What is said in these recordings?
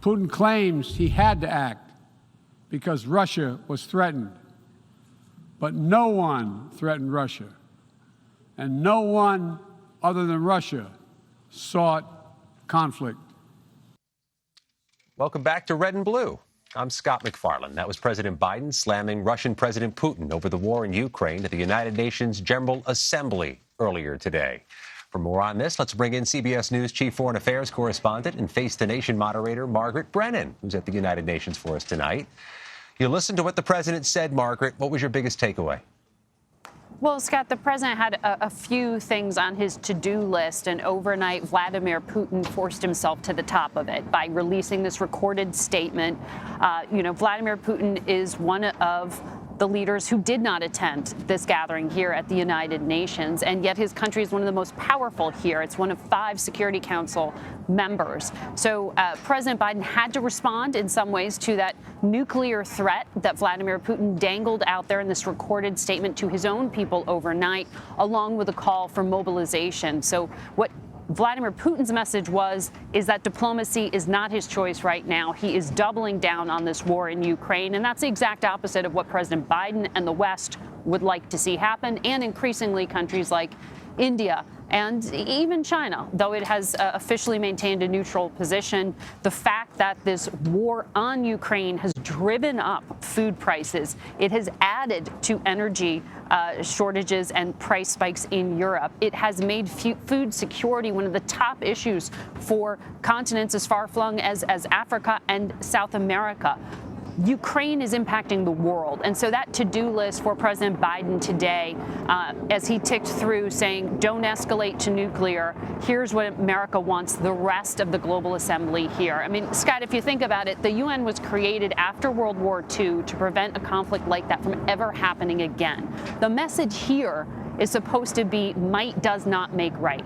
Putin claims he had to act because Russia was threatened. But no one threatened Russia, and no one other than Russia sought conflict. Welcome back to Red and Blue. I'm Scott MacFarlane. That was President Biden slamming Russian President Putin over the war in Ukraine at the United Nations General Assembly earlier today. For more on this, let's bring in CBS News Chief Foreign Affairs Correspondent and Face the Nation moderator Margaret Brennan, who's at the United Nations for us tonight. You listened to what the president said, Margaret. What was your biggest takeaway? Well, Scott, the president had a few things on his to-do list, and overnight, Vladimir Putin forced himself to the top of it by releasing this recorded statement. Vladimir Putin is one of the leaders who did not attend this gathering here at the United Nations, and yet his country is one of the most powerful here. It's one of 5 Security Council members. So President Biden had to respond in some ways to that nuclear threat that Vladimir Putin dangled out there in this recorded statement to his own people overnight, along with a call for mobilization. So what Vladimir Putin's message is that diplomacy is not his choice right now. He is doubling down on this war in Ukraine, and that's the exact opposite of what President Biden and the West would like to see happen, and increasingly countries like India and even China, though it has officially maintained a neutral position. The fact that this war on Ukraine has driven up food prices, it has added to energy shortages and price spikes in Europe. It has made food security one of the top issues for continents as far-flung as Africa and South America. Ukraine is impacting the world. And so that to-do list for President Biden today, as he ticked through saying, don't escalate to nuclear, here's what America wants the rest of the global assembly here. I mean, Scott, if you think about it, the UN was created after World War II to prevent a conflict like that from ever happening again. The message here is supposed to be might does not make right.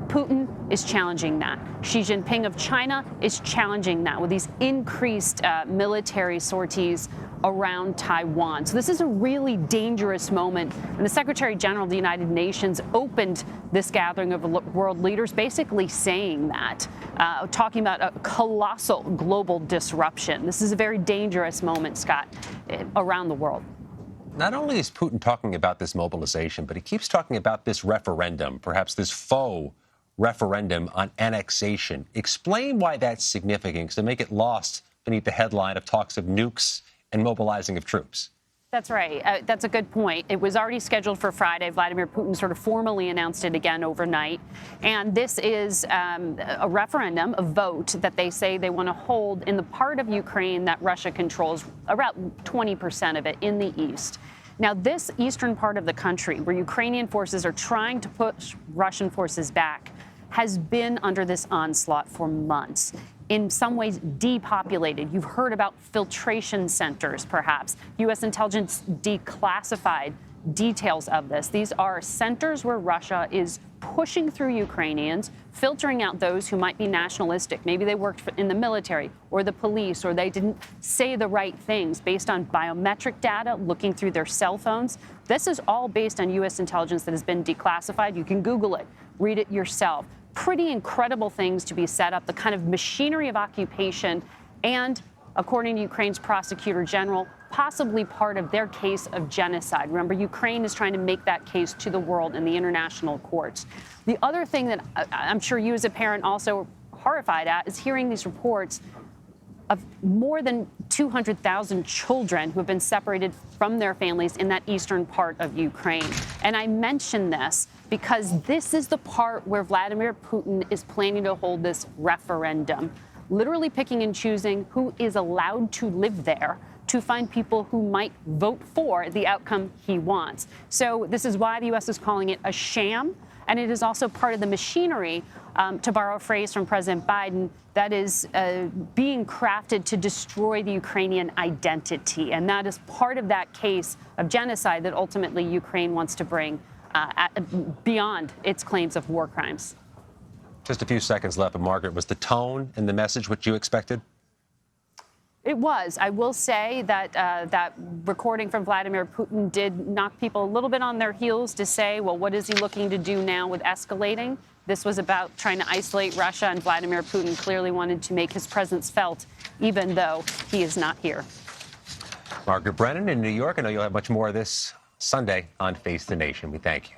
Putin is challenging that. Xi Jinping of China is challenging that with these increased military sorties around Taiwan. So this is a really dangerous moment. And the Secretary General of the United Nations opened this gathering of world leaders basically saying that, talking about a colossal global disruption. This is a very dangerous moment, Scott, around the world. Not only is Putin talking about this mobilization, but he keeps talking about this referendum, perhaps this faux referendum on annexation. Explain why that's significant, because they make it lost beneath the headline of talks of nukes and mobilizing of troops. That's right. That's a good point. It was already scheduled for Friday. Vladimir Putin sort of formally announced it again overnight. And this is a referendum, a vote that they say they want to hold in the part of Ukraine that Russia controls, about 20% of it in the east. Now, this eastern part of the country, where Ukrainian forces are trying to push Russian forces back, has been under this onslaught for months. In some ways, depopulated. You've heard about filtration centers, perhaps. U.S. intelligence declassified details of this. These are centers where Russia is pushing through Ukrainians, filtering out those who might be nationalistic. Maybe they worked in the military or the police, or they didn't say the right things based on biometric data, looking through their cell phones. This is all based on U.S. intelligence that has been declassified. You can Google it, read it yourself. Pretty incredible things to be set up, the kind of machinery of occupation, and according to Ukraine's prosecutor general, possibly part of their case of genocide. Remember, Ukraine is trying to make that case to the world in the international courts. The other thing that I'm sure you as a parent also are horrified at is hearing these reports of more than 200,000 children who have been separated from their families in that eastern part of Ukraine. And I mention this because this is the part where Vladimir Putin is planning to hold this referendum, literally picking and choosing who is allowed to live there to find people who might vote for the outcome he wants. So this is why the U.S. is calling it a sham, and it is also part of the machinery, to borrow a phrase from President Biden, that is being crafted to destroy the Ukrainian identity. And that is part of that case of genocide that ultimately Ukraine wants to bring beyond its claims of war crimes. Just a few seconds left, but Margaret, was the tone and the message what you expected? It was. I will say that that recording from Vladimir Putin did knock people a little bit on their heels to say, well, what is he looking to do now with escalating? This was about trying to isolate Russia, and Vladimir Putin clearly wanted to make his presence felt, even though he is not here. Margaret Brennan in New York. I know you'll have much more of this Sunday on Face the Nation. We thank you.